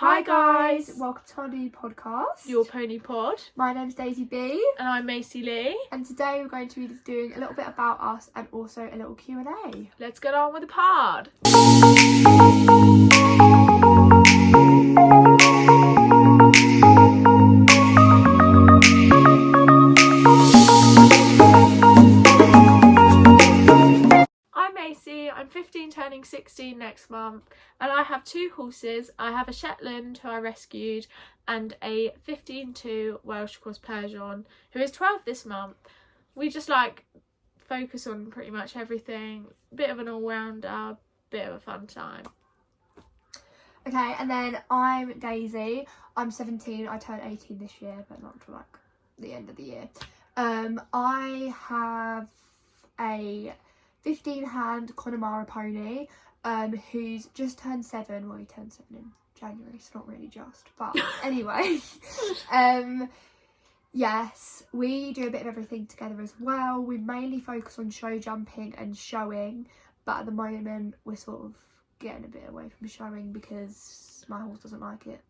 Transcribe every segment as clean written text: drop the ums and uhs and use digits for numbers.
Hi guys, welcome to our new podcast, Your Pony Pod. My name's Daisy B. And I'm Macy Lee. And today we're going to be doing a little bit about us and also a little Q&A. Let's get on with the pod. I'm Macy, I'm 15 turning 16 next month, and I have two horses. I have a Shetland who I rescued and a 15-2 Welsh Cross Persian who is 12 this month. We just focus on pretty much everything, bit of an all-rounder, bit of a fun time. Okay, and then I'm Daisy. I'm 17, I turn 18 this year, but not until the end of the year. I have a 15-hand Connemara pony who's just turned 7. Well, he turned 7 in January, so not really just, but anyway. Yes, we do a bit of everything together as well. We mainly focus on show jumping and showing, but at the moment we're sort of getting a bit away from showing because my horse doesn't like it.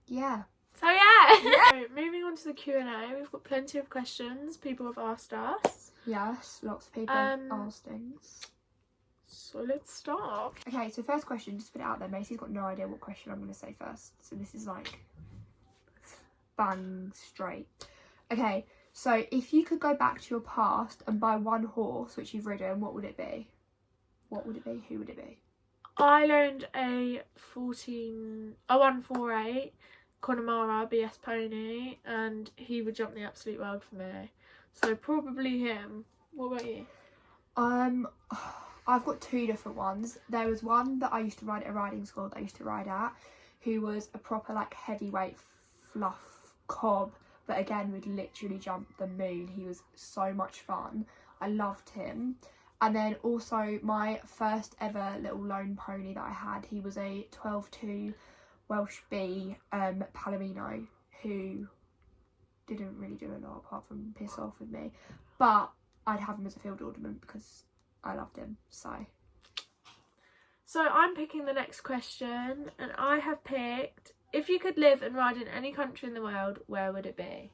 Yeah. So yeah. So, moving on to the Q&A, we've got plenty of questions people have asked us. Yes, lots of people asked things. So let's start. Okay, so first question, just put it out there. Macy's got no idea what question I'm going to say first. So this is bang straight. Okay, so if you could go back to your past and buy one horse which you've ridden, what would it be? What would it be? Who would it be? I owned a 148 Connemara BS pony, and he would jump the absolute world for me. So probably him. What about you? I've got two different ones. There was one that I used to ride at a riding school that I used to ride at, who was a proper heavyweight fluff cob, but again would literally jump the moon. He was so much fun. I loved him. And then also my first ever little lone pony that I had, he was a 12-2 Welsh B Palomino, who didn't really do a lot apart from piss off with me, but I'd have him as a field ornament because I loved him. So I'm picking the next question, and I have picked, if you could live and ride in any country in the world, where would it be?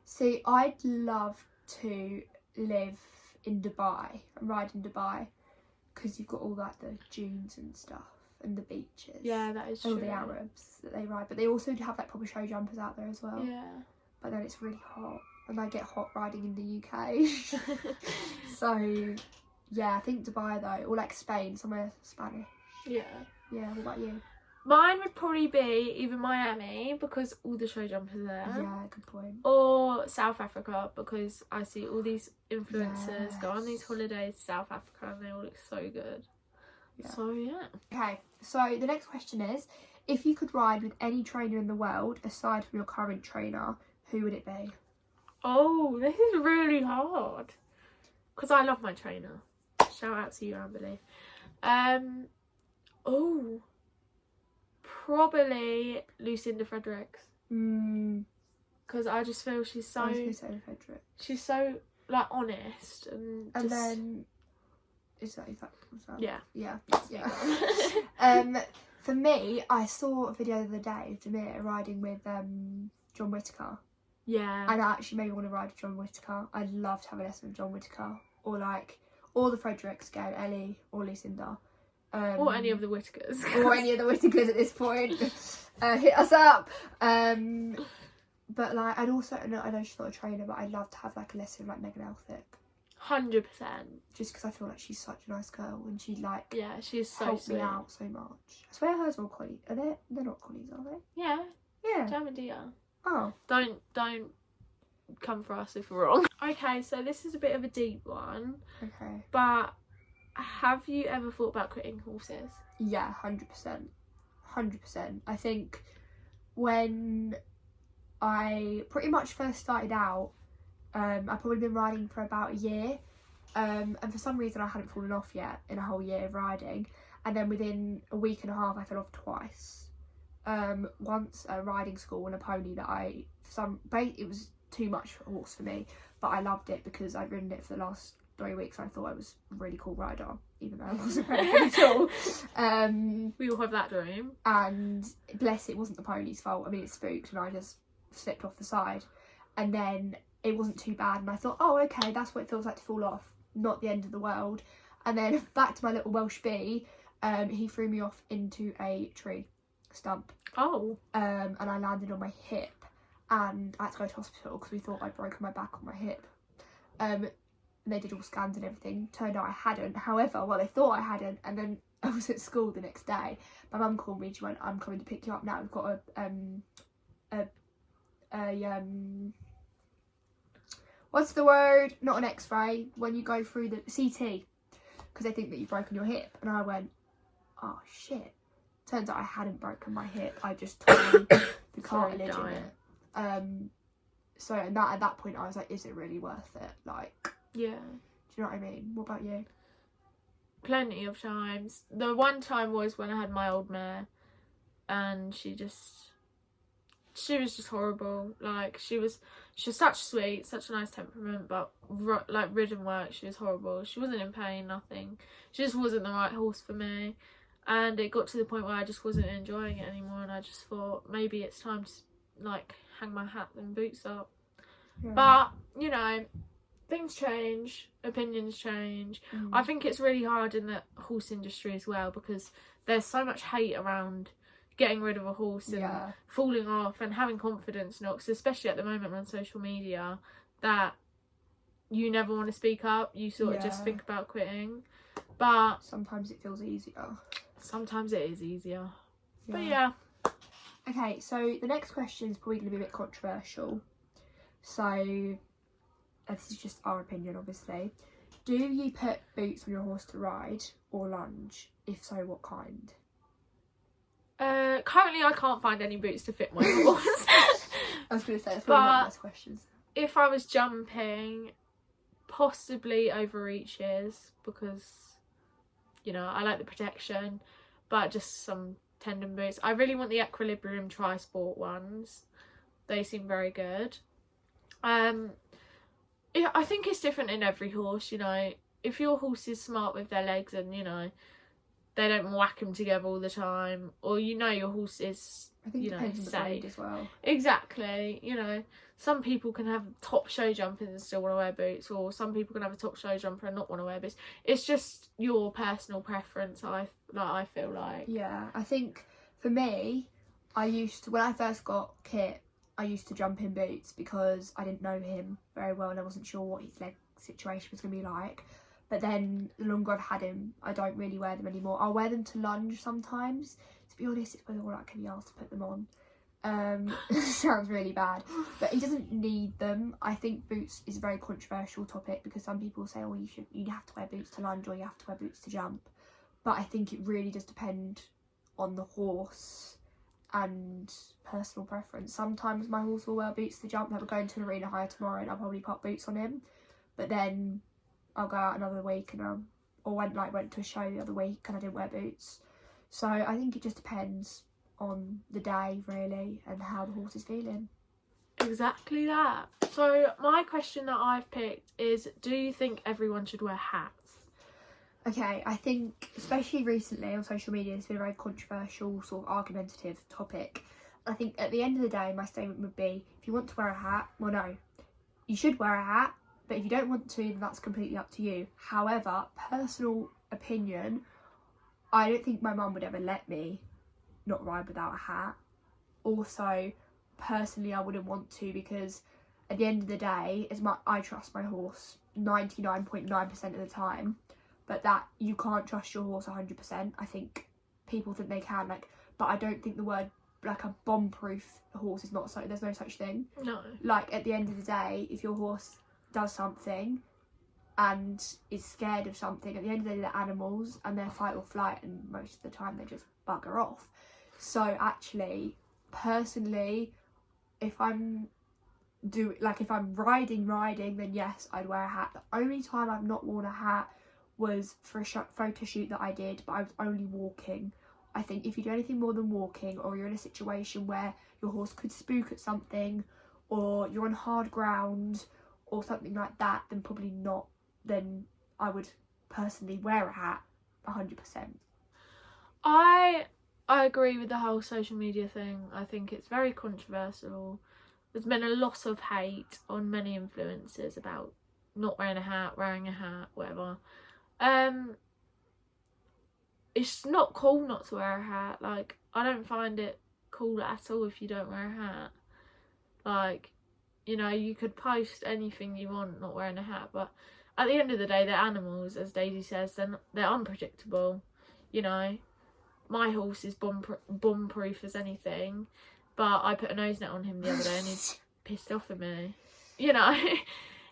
See, I'd love to live in Dubai and ride in Dubai because you've got all the dunes and stuff and the beaches. Yeah, that is true. All the Arabs that they ride, but they also have proper show jumpers out there as well. Yeah. But then it's really hot, and I get hot riding in the UK. So yeah, I think Dubai though, or Spain, somewhere Spanish. Yeah. Yeah. What about you? Mine would probably be either Miami, because all the show jumpers are there. Yeah, good point. Or South Africa, because I see all these influencers go on these holidays to South Africa and they all look so good. Yeah. So yeah. Okay, so the next question is, if you could ride with any trainer in the world aside from your current trainer, who would it be? Oh, this is really hard, because I love my trainer. Shout out to you, Amberly. Probably Lucinda Fredericks. Because I just feel she's so... I was going to say Frederick. She's so, honest and just... then... Is that? Yeah. Yeah. For me, I saw a video the other day of Demir riding with John Whittaker. Yeah. And that actually made me want to ride with John Whittaker. I'd love to have a lesson with John Whittaker. Or the Fredericks again, Ellie or Lucinda. Or any of the Whittakers. Or any of the Whittakers at this point. Hit us up. But I'd also, I know she's not a trainer, but I'd love to have a lesson with Megan Elphick. 100%. Just because I feel she's such a nice girl, and she'd yeah, she's so helped sweet. me out so much. I swear hers are all collies. Are they? They're not collies, are they? Yeah. Yeah. German deer. Oh. Don't come for us if we're wrong. Okay, so this is a bit of a deep one. Okay. But have you ever thought about quitting horses? Yeah, 100%. 100%. I think when I pretty much first started out, I'd probably been riding for about a year, and for some reason I hadn't fallen off yet in a whole year of riding, and then within a week and a half I fell off twice. Once at riding school on a pony that it was too much horse for me, but I loved it because I'd ridden it for the last 3 weeks I thought I was a really cool rider, even though I wasn't very good at all. We all have that dream. And bless it wasn't the pony's fault. I mean, it spooked and I just slipped off the side. And then it wasn't too bad. And I thought, oh, okay, that's what it feels like to fall off. Not the end of the world. And then back to my little Welsh bee, he threw me off into a tree stump. Oh. And I landed on my hip. And I had to go to hospital because we thought I'd broken my back on my hip. And they did all scans and everything. Turned out I hadn't. However, well, they thought I hadn't. And then I was at school the next day. My mum called me and she went, I'm coming to pick you up now. We've got what's the word? Not an X-ray. When you go through the CT. Because they think that you've broken your hip. And I went, oh, shit. Turns out I hadn't broken my hip. I just torn the cartilage in it. So at that point I was like, is it really worth it? Like, yeah. Do you know what I mean? What about you? Plenty of times. The one time was when I had my old mare, and she was just horrible. Like, she was such sweet, such a nice temperament, but like ridden work, she was horrible. She wasn't in pain, nothing. She just wasn't the right horse for me, and it got to the point where I just wasn't enjoying it anymore, and I just thought maybe it's time to like hang my hat and boots up. Yeah. But you know, things change, opinions change. I think it's really hard in the horse industry as well, because there's so much hate around getting rid of a horse and falling off and having confidence knocks, especially at the moment on social media, that you never want to speak up. You sort of just think about quitting. But sometimes it feels easier. Sometimes it is easier. But yeah. Okay, so the next question is probably going to be a bit controversial. So, this is just our opinion, obviously. Do you put boots on your horse to ride or lunge? If so, what kind? Currently, I can't find any boots to fit my horse. I was going to say, that's probably not the best questions. If I was jumping, possibly overreaches, because, you know, I like the protection, but just some tendon boots. I really want the Equilibrium Tri-Sport ones. They seem very good. Yeah, I think it's different in every horse, you know. If your horse is smart with their legs and, you know, they don't whack them together all the time, or you know your horse is, I think you it know, depends on the safe. breed as well. Exactly, you know. Some people can have top show jumpers and still want to wear boots, or some people can have a top show jumper and not want to wear boots. It's just your personal preference, I feel like. Yeah, I think for me, when I first got Kit, I used to jump in boots because I didn't know him very well and I wasn't sure what his leg situation was going to be like. But then the longer I've had him, I don't really wear them anymore. I'll wear them to lunge sometimes. To be honest, it's probably all I can be asked to put them on. Sounds really bad, but he doesn't need them. I think boots is a very controversial topic because some people say, oh, you have to wear boots to lunge or you have to wear boots to jump. But I think it really does depend on the horse and personal preference. Sometimes my horse will wear boots to jump. Like, we're going to an arena hire tomorrow and I'll probably put boots on him. But then I'll go out another week and went to a show the other week and I didn't wear boots. So I think it just depends on the day really and how the horse is feeling. Exactly that. So my question that I've picked is, do you think everyone should wear hats? Okay, I think especially recently on social media it's been a very controversial, sort of argumentative topic. I think at the end of the day my statement would be, if you want to wear a hat, well no, you should wear a hat, but if you don't want to, then that's completely up to you. However, personal opinion, I don't think my mum would ever let me not ride without a hat. Also, personally I wouldn't want to, because at the end of the day, I trust my horse 99.9% of the time, but that you can't trust your horse 100%. I think people think they can, but I don't think the word like a bomb-proof horse is not so. There's no such thing. No. Like, at the end of the day, if your horse does something and is scared of something, at the end of the day they're animals and they're fight or flight, and most of the time they just bugger off. So actually, personally, if I'm riding, then yes, I'd wear a hat. The only time I've not worn a hat was for a photo shoot that I did, but I was only walking. I think if you do anything more than walking, or you're in a situation where your horse could spook at something, or you're on hard ground or something like that, then probably not then I would personally wear a hat 100%. I agree with the whole social media thing. I think it's very controversial. There's been a lot of hate on many influencers about not wearing a hat, whatever. It's not cool not to wear a hat. Like, I don't find it cool at all if you don't wear a hat. Like, you know, you could post anything you want not wearing a hat, but at the end of the day, they're animals, as Daisy says. They're unpredictable. You know, my horse is bomb-proof as anything, but I put a nose net on him the other day and he's pissed off at me. You know,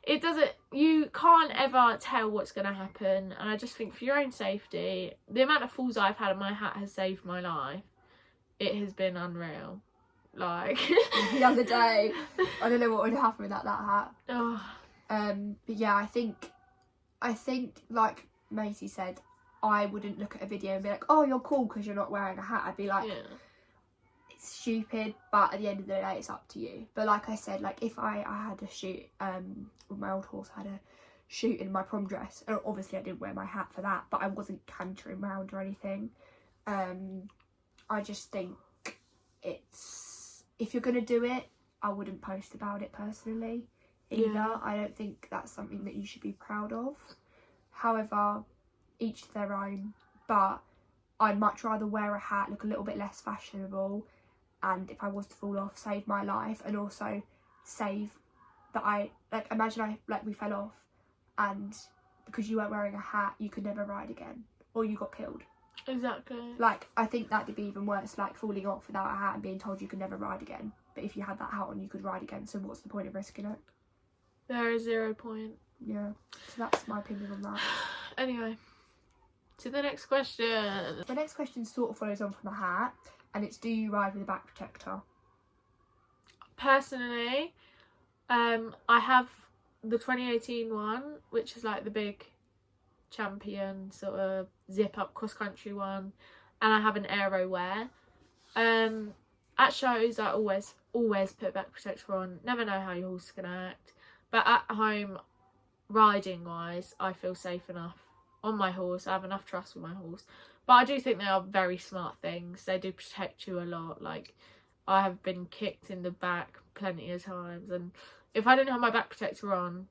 it doesn't, you can't ever tell what's going to happen, and I just think for your own safety, the amount of falls I've had and my hat has saved my life, it has been unreal. Like the other day, I don't know what would happen without that hat. Oh. But yeah, I think like Macy said, I wouldn't look at a video and be like, oh, you're cool because you're not wearing a hat. I'd be like, it's stupid, but at the end of the day, it's up to you. But like I said, like if I had a shoot with my old horse, I had a shoot in my prom dress, and obviously I didn't wear my hat for that, but I wasn't cantering around or anything. I just think if you're gonna do it, I wouldn't post about it personally either. Yeah. I don't think that's something that you should be proud of. However, each to their own, but I'd much rather wear a hat, look a little bit less fashionable, and if I was to fall off, save my life, and also save that imagine we fell off, and because you weren't wearing a hat, you could never ride again, or you got killed. Exactly. Like, I think that'd be even worse, like falling off without a hat and being told you could never ride again. But if you had that hat on, you could ride again, so what's the point of risking it? There is 0 point. Yeah, so that's my opinion on that. Anyway, to the next question. The next question sort of follows on from the hat, and it's, do you ride with a back protector? Personally, I have the 2018 one, which is like the big champion sort of zip up cross country one, and I have an aero wear. At shows I always put back protector on. Never know how your horse is gonna act, but at home, riding wise, I feel safe enough on my horse. I have enough trust with my horse, but I do think they are very smart things. They do protect you a lot. Like, I have been kicked in the back plenty of times, and if I didn't have my back protector on,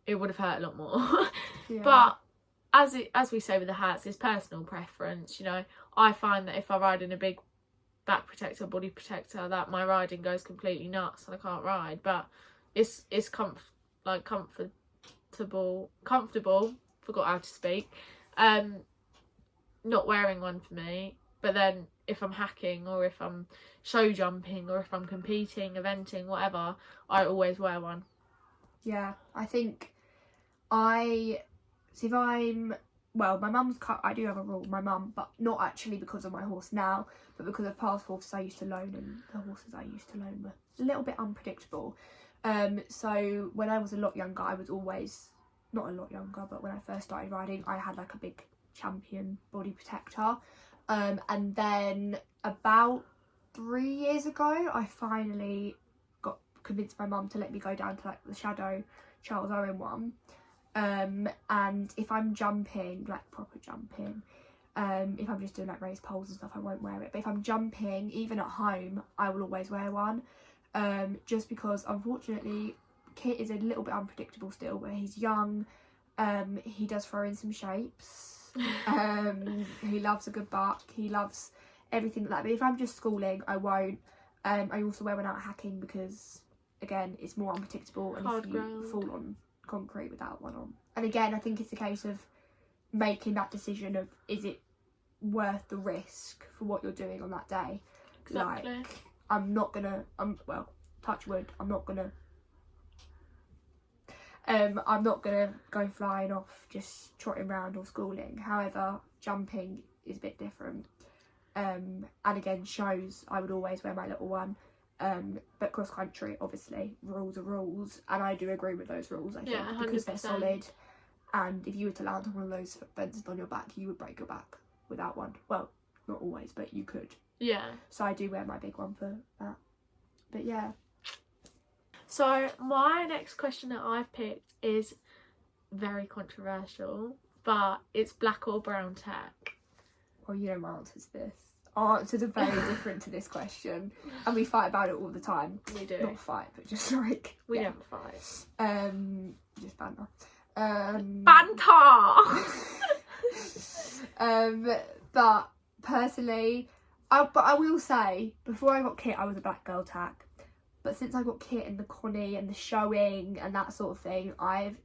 it would have hurt a lot more. Yeah. But as we say with the hats, it's personal preference. You know, I find that if I ride in a big back protector, body protector, that my riding goes completely nuts and I can't ride. But it's comfortable. Forgot how to speak. Not wearing one for me. But then if I'm hacking, or if I'm show jumping, or if I'm competing, eventing, whatever, I always wear one. Yeah, I think if I'm, well, my mum's I do have a rule with my mum, but not actually because of my horse now, but because of past horses I used to loan, and the horses I used to loan were a little bit unpredictable. So when I was a lot younger, I was always, not a lot younger, but when I first started riding, I had like a big champion body protector. And then about 3 years ago, I finally got convinced my mum to let me go down to like the Shadow Charles Owen one. And if I'm jumping, like proper jumping, if I'm just doing like raised poles and stuff, I won't wear it. But if I'm jumping, even at home, I will always wear one. Just because unfortunately Kit is a little bit unpredictable still, where he's young. He does throw in some shapes. He loves a good buck. He loves everything like that. But if I'm just schooling, I won't. I also wear one out hacking because, again, it's more unpredictable, and Hard if you ground. fall on concrete without one on. And again, I think it's a case of making that decision of, is it worth the risk for what you're doing on that day? Exactly. Like, I'm not gonna, well, touch wood, I'm not gonna go flying off just trotting around or schooling. However, jumping is a bit different. And again, shows, I would always wear my little one. But cross country, obviously, rules are rules, and I do agree with those rules, I think, Yeah, 100%. because they're solid. And if you were to land on one of those fences on your back, you would break your back without one. Well, not always, but you could. Yeah. So I do wear my big one for that. But yeah. So my next question that I've picked is, very controversial, but it's black or brown tack. Well, you know my answer to this. Our answers are very different to this question, and we fight about it all the time. We do. Not fight, but just like We yeah. don't fight. Just banter. Banter! But personally, I will say, before I got Kit, I was a black girl tack. But since I got Kit and the Connie and the showing and that sort of thing, I've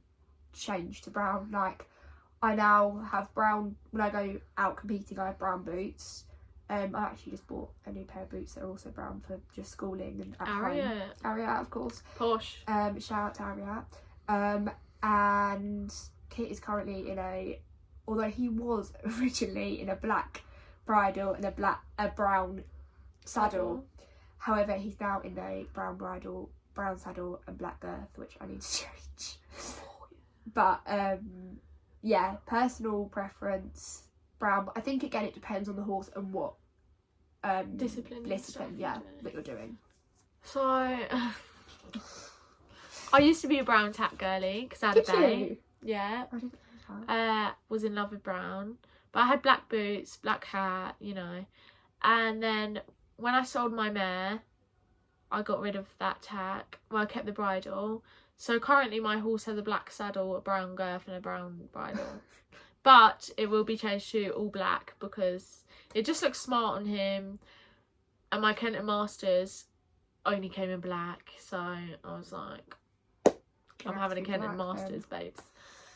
changed to brown. Like, I now have brown, when I go out competing, I have brown boots. I actually just bought a new pair of boots that are also brown for just schooling and at home. Ariat, of course. Posh. Shout out to Ariat. And Kit is currently in although he was originally in a black bridle and a brown saddle. However, he's now in a brown bridle, brown saddle and black girth, which I need to change. But yeah, personal preference, brown. I think again it depends on the horse and what discipline that you're doing. So I used to be a brown tack girly because I had a bay. Yeah. I didn't know that. Was in love with brown, but I had black boots, black hat, you know. And then when I sold my mare, I got rid of that tack. Well, I kept the bridle. So currently my horse has a black saddle, a brown girth and a brown bridle. But it will be changed to all black because it just looks smart on him. And my Kenton Masters only came in black. So I was like, I'm having a Kenton Masters, babes.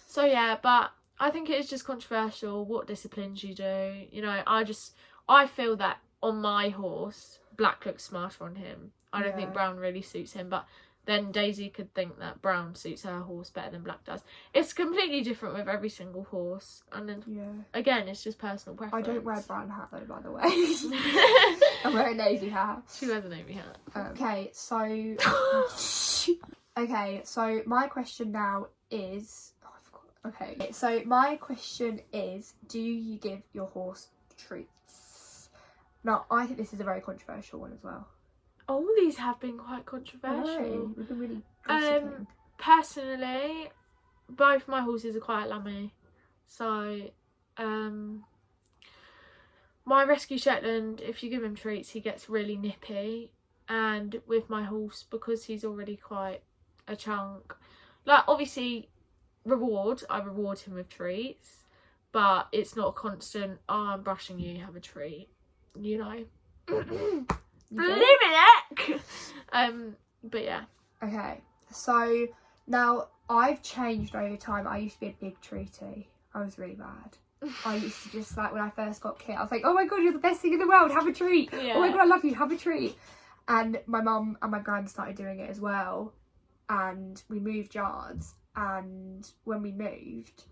So yeah, but I think it is just controversial what disciplines you do. You know, I feel that on my horse, black looks smarter on him. I don't think brown really suits him, but then Daisy could think that brown suits her horse better than black does. It's completely different with every single horse. And then, again, it's just personal preference. I don't wear a brown hat though, by the way. I wear a navy hat. She wears a navy hat. Okay, so... okay, so my question now is... Oh, I forgot. Okay, so my question is, do you give your horse treats? Now, I think this is a very controversial one as well. All these have been quite controversial. We've been really gossiping. Personally, both my horses are quite lammy. So, my rescue Shetland, if you give him treats, he gets really nippy. And with my horse, because he's already quite a chunk, like obviously I reward him with treats, but it's not a constant, oh, I'm brushing you, have a treat, you know. Limit. But yeah. Okay, so now I've changed over time. I used to be a big treaty. I was really bad. I used to just like, when I first got Kit, I was like, oh my god, you're the best thing in the world, have a treat. Oh my god, I love you, have a treat. And my mum and my gran started doing it as well, and we moved yards, and when we moved,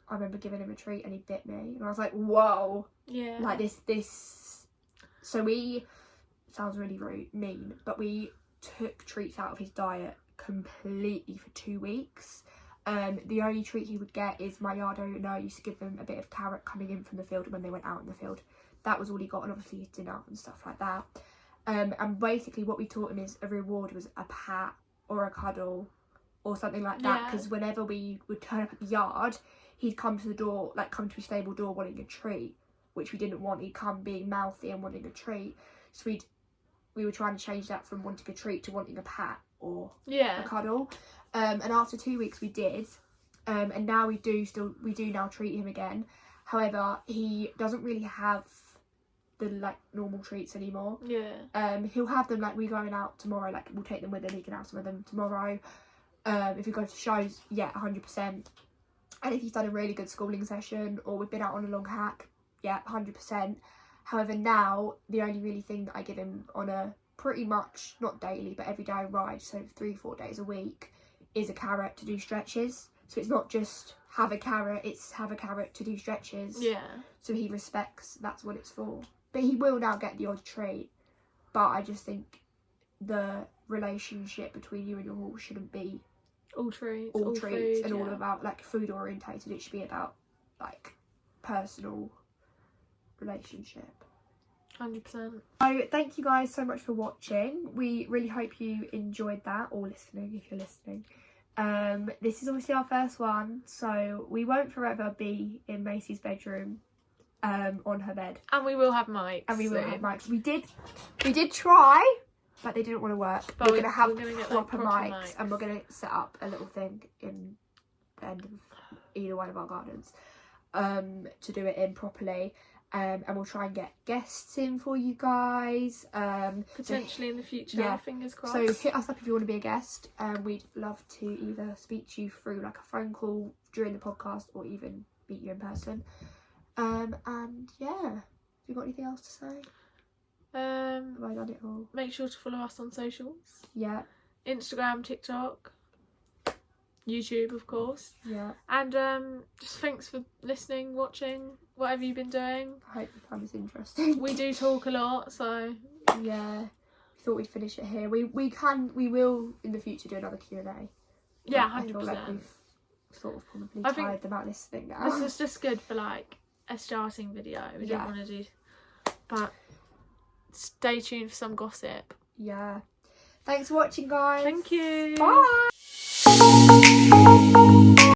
I remember giving him a treat and he bit me, and I was like, whoa. Yeah. Like this. So we, sounds really rude, mean, but we took treats out of his diet completely for 2 weeks. The only treat he would get is my yard owner used to give him a bit of carrot coming in from the field when they went out in the field. That was all he got, and obviously his dinner and stuff like that. And basically what we taught him is a reward was a pat or a cuddle or something like that, because whenever we would turn up at the yard, he'd come to the door, like come to his stable door wanting a treat, which we didn't want. He'd come being mouthy and wanting a treat. So we were trying to change that from wanting a treat to wanting a pat or a cuddle. And after 2 weeks we did, and now we do now treat him again. However, he doesn't really have the like normal treats anymore. He'll have them, like, we're going out tomorrow, like we'll take them with him, he can have some of them tomorrow. If we go to shows, 100%. And if he's done a really good schooling session or we've been out on a long hack, 100%. However, now the only really thing that I give him on a pretty much, not daily, but every day I ride, so 3-4 days a week, is a carrot to do stretches. So it's not just have a carrot, it's have a carrot to do stretches. So he respects that's what it's for. But he will now get the odd treat. But I just think the relationship between you and your horse shouldn't be all treats food, and all about like food orientated. It should be about like personal relationship. 100%. So thank you guys so much for watching. We really hope you enjoyed that, or listening if you're listening. This is obviously our first one, so we won't forever be in Macy's bedroom on her bed. And we will have mics. And we will have mics. We did try, but they didn't want to work. But we're going to have get proper mics, and we're going to set up a little thing in the end of either one of our gardens to do it in properly. And we'll try and get guests in for you guys. Potentially in the future, yeah. fingers crossed. So hit us up if you want to be a guest. We'd love to either speak to you through like a phone call during the podcast or even meet you in person. And yeah, have you got anything else to say? Have I done it all? Make sure to follow us on socials. Yeah. Instagram, TikTok, YouTube, of course. Yeah. And just thanks for listening, watching, whatever you've been doing. I hope you found this interesting. We do talk a lot, so yeah. We thought we'd finish it here. We will in the future do another Q&A. Yeah, 100%. I feel like we've sort of probably tired them out listening now. This is just good for like a starting video. We don't want to do, but stay tuned for some gossip. Yeah. Thanks for watching, guys. Thank you. Bye.